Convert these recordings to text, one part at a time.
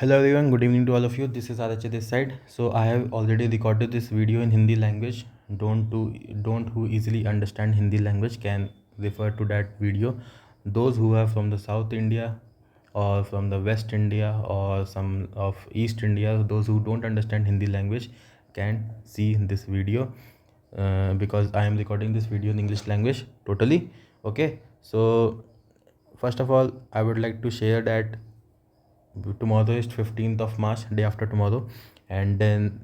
Hello everyone, good evening to all of you. This is R.H.A this side. So I have already recorded this video in Hindi language. Don't who easily understand Hindi language can refer to that video. Those who are from the South India or from the West India or some of East India, those who don't understand Hindi language can see this video because I am recording this video in English language totally. Okay, so first of all, I would like to share that tomorrow is 15th of March, day after tomorrow, and then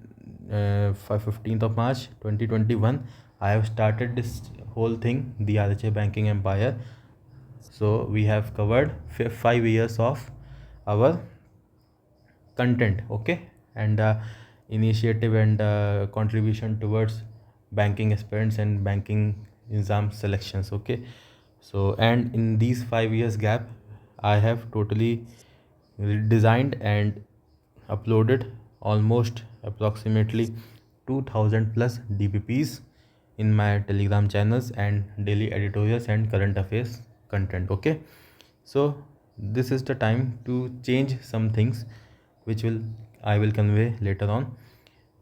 15th of March 2021 I have started this whole thing, the R.H.A banking empire. So we have covered 5 years of our content, okay, and initiative and contribution towards banking aspirants and banking exam selections, okay. So and in these 5 years gap I have totally designed and uploaded almost approximately 2000 plus dpps in my telegram channels and daily editorials and current affairs content, okay. So this is the time to change some things which I will convey later on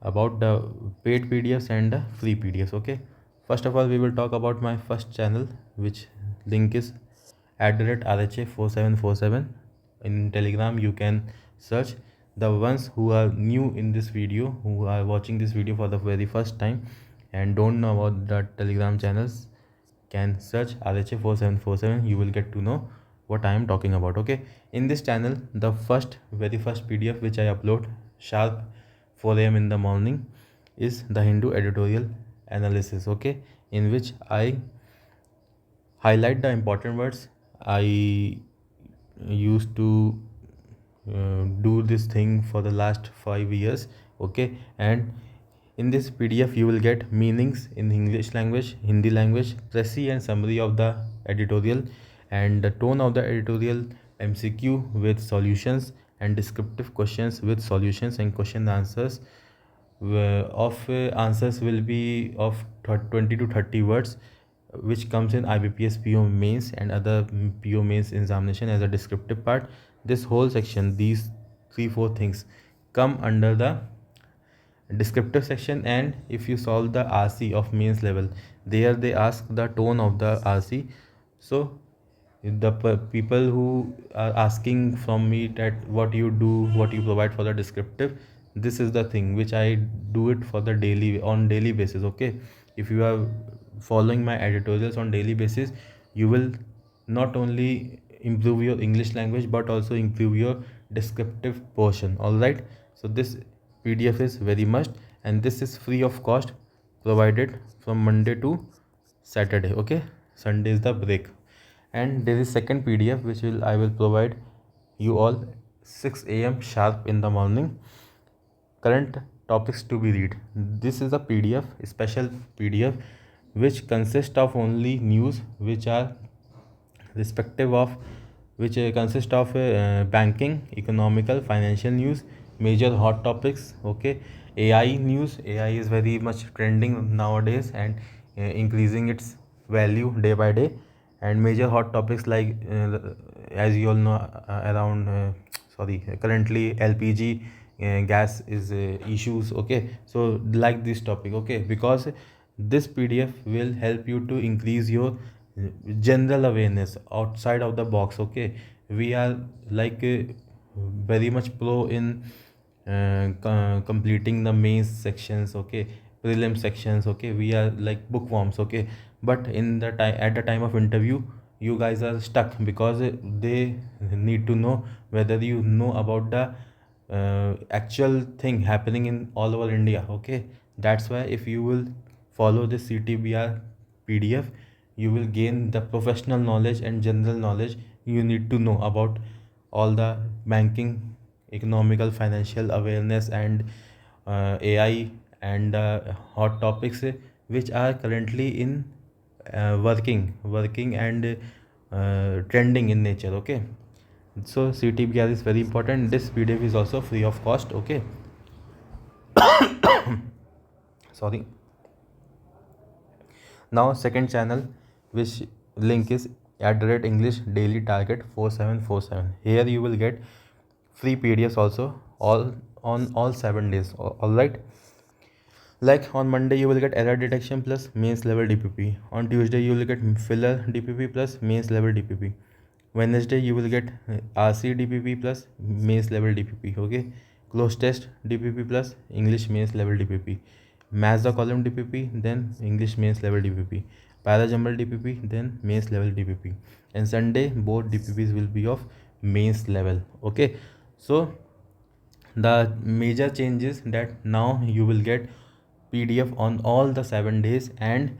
about the paid pdfs and the free pdfs, okay. First of all, we will talk about my first channel, which link is @rha4747. in telegram you can search. The ones who are new in this video, who are watching this video for the very first time and don't know about the telegram channels, can search rha4747. You will get to know what I am talking about, okay. In this channel, the very first pdf which I upload sharp 4 a.m. in the morning is the Hindu editorial analysis, okay, in which I highlight the important words. I used to do this thing for the last 5 years, okay. And in this pdf you will get meanings in English language, Hindi language, précis and summary of the editorial and the tone of the editorial, mcq with solutions and descriptive questions with solutions and question answers of answers will be of 20 to 30 words, which comes in ibpspo mains and other po mains examination as a descriptive part. This whole section, these 3-4 things come under the descriptive section. And if you solve the rc of mains level, there they ask the tone of the rc. So the people who are asking from me that what you do, what you provide for the descriptive, this is the thing which I do it for the daily basis, okay. If you are following my editorials on daily basis, you will not only improve your English language but also improve your descriptive portion, all right. So this pdf is very must, and this is free of cost, provided from Monday to Saturday, okay. Sunday is the break. And there is second pdf which I will provide you all 6 a.m. sharp in the morning. Current topics to be read. This is a pdf, a special pdf, which consists of only news which are respective of which consist of banking, economical, financial news, major hot topics, okay. AI news. AI is very much trending nowadays and increasing its value day by day. And major hot topics like as you all know, around currently lpg gas is issues, okay. So like this topic, okay, because this pdf will help you to increase your general awareness outside of the box, okay. We are like very much pro in completing the mains sections, okay, prelim sections, okay. We are like bookworms, okay. But in the time, at the time of interview, you guys are stuck because they need to know whether you know about the actual thing happening in all over India, okay. That's why if you will follow this ctbr pdf, you will gain the professional knowledge and general knowledge you need to know about all the banking, economical, financial awareness and AI and hot topics which are currently in working and trending in nature, okay. So ctbr is very important. This pdf is also free of cost, okay. Sorry. Now second channel, which link is @English Daily Target 4747. Here you will get free PDFs also, all on all 7 days. All right. Like on Monday, you will get error detection plus mains level DPP. On Tuesday, you will get filler DPP plus mains level DPP. Wednesday, you will get RC DPP plus mains level DPP. Okay, close test DPP plus English mains level DPP. Match the column DPP, then English mains level DPP. Para jumble DPP, then mains level DPP. And Sunday, both DPPs will be of mains level. Okay, so the major change is that now you will get PDF on all the 7 days, and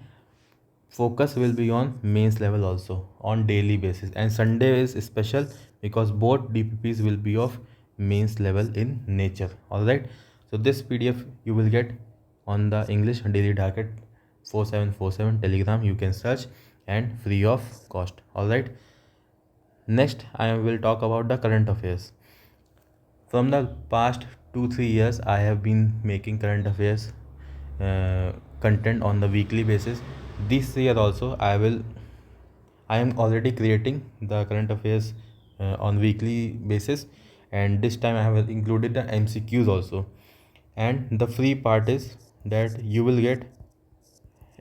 focus will be on mains level also on daily basis. And Sunday is special because both DPPs will be of mains level in nature. All right. So this PDF you will get on the English daily target 4747 Telegram. You can search and free of cost. All right. Next, I will talk about the current affairs. From the past 2-3 years, I have been making current affairs content on the weekly basis. This year also, I am already creating the current affairs on weekly basis, and this time I have included the MCQs also. And the free part is that you will get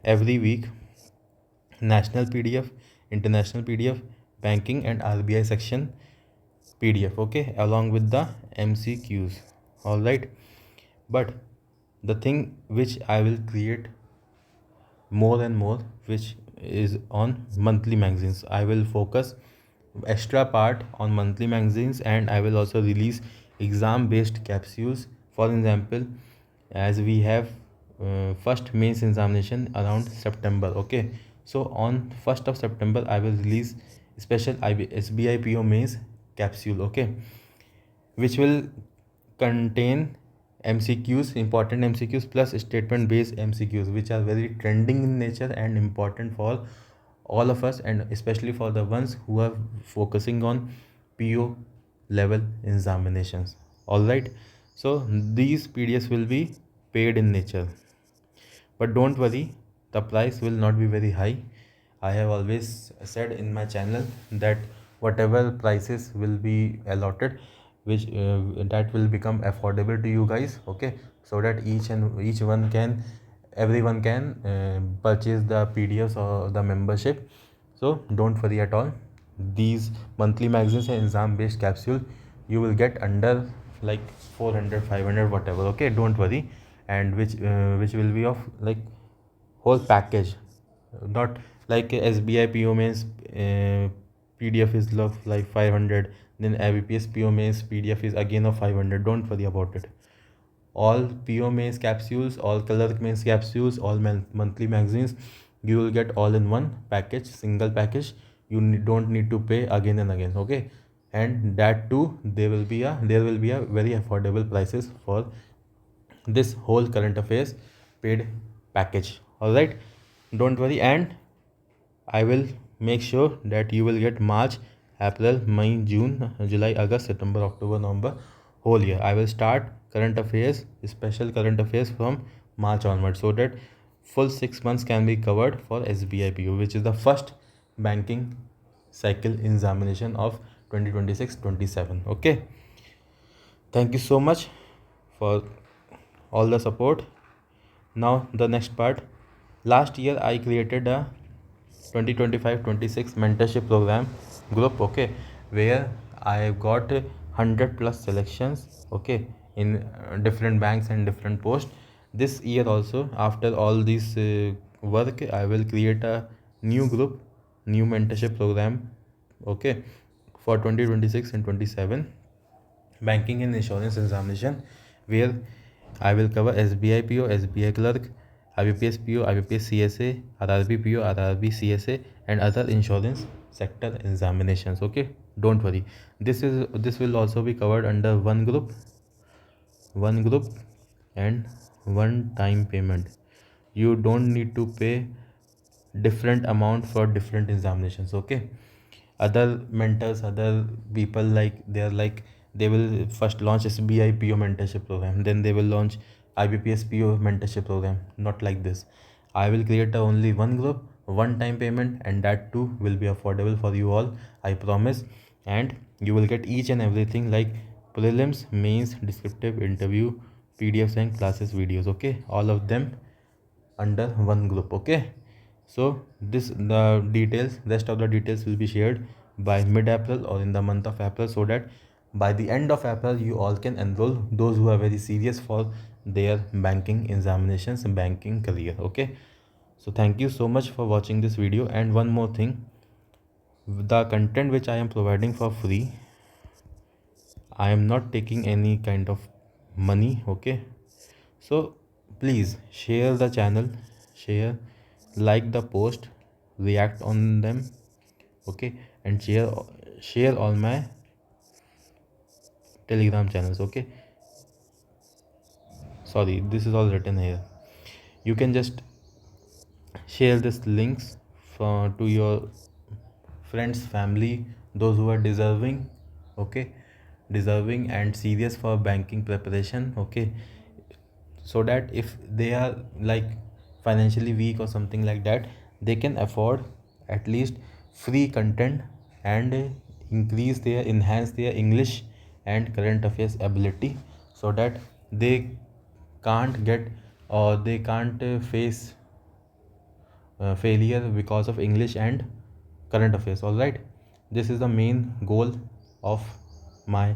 every week national PDF, international PDF, banking and RBI section PDF, okay, along with the MCQs. All right. But the thing which I will create more and more, which is on monthly magazines. I will focus extra part on monthly magazines, and I will also release exam based capsules. For example, as we have first mains examination around September. Okay, so on 1st of September I will release special SBIPO mains capsule. Okay, which will contain MCQs, important MCQs plus statement based MCQs, which are very trending in nature and important for all of us, and especially for the ones who are focusing on PO level examinations. All right. So these PDFs will be paid in nature, but don't worry, the price will not be very high. I have always said in my channel that whatever prices will be allotted, which that will become affordable to you guys. Okay, so that each one can, everyone can purchase the PDFs or the membership. So don't worry at all. These monthly magazines and exam based capsule you will get under like 400 500 whatever. Okay, don't worry. And which will be of like whole package, not like SBI PO means PDF is like 500, then IBPS PO means PDF is again of 500. Don't worry about it. All PO mains capsules, all clerk mains capsules, all monthly magazines, you will get all in one package, single package. You don't need to pay again and again. Okay, and that too there will be a very affordable prices for this whole current affairs paid package. All right, don't worry. And I will make sure that you will get March, April, May, June, July, August, September, October, November, whole year. I will start current affairs, special current affairs from March onward, so that full 6 months can be covered for SBIPO, which is the first banking cycle examination of 2026-27. Okay. Thank you so much for all the support. Now the next part. Last year I created a 2025-26 mentorship program group. Okay, where I got 100 plus selections. Okay, in different banks and different posts. This year also, after all this work, I will create a new group, new mentorship program. Okay, for 2026 and 27 banking and insurance examination, where I will cover SBIPO, SBI clerk, IBPSPO, IBPS CSA, RRBPO, RRB CSA, and other insurance sector examinations. Okay, don't worry. This will also be covered under one group, and one time payment. You don't need to pay different amount for different examinations. Okay, other mentors, other people, like they are like, they will first launch SBIPO mentorship program, then they will launch IBPSPO mentorship program. Not like this. I will create only one group, one time payment, and that too will be affordable for you all, I promise. And you will get each and everything like prelims, mains, descriptive, interview, PDFs and classes videos. Okay, all of them under one group. Okay, so this the details, rest of the details will be shared by mid-April or in the month of April, so that by the end of April you all can enroll, those who are very serious for their banking examinations, banking career. Okay, so thank you so much for watching this video. And one more thing, the content which I am providing for free, I am not taking any kind of money. Okay, so please share the channel, share, like the post, react on them. Okay, and share all my Telegram channels. Okay, sorry, this is all written here. You can just share this links to your friends, family, those who are deserving. Okay, deserving and serious for banking preparation. Okay, so that if they are like financially weak or something like that, they can afford at least free content, and enhance their English and current affairs ability, so that they can't get, or they can't face failure because of English and current affairs. All right, this is the main goal of my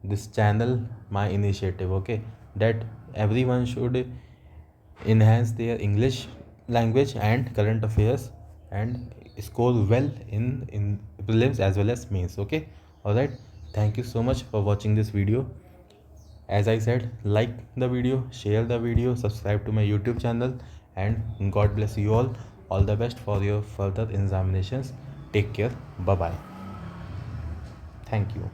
this channel, my initiative. Okay, that everyone should enhance their English language and current affairs, and score well in prelims as well as mains. Okay, all right, thank you so much for watching this video. As I said, like the video, share the video, subscribe to my YouTube channel, and God bless you all the best for your further examinations. Take care, bye bye, thank you.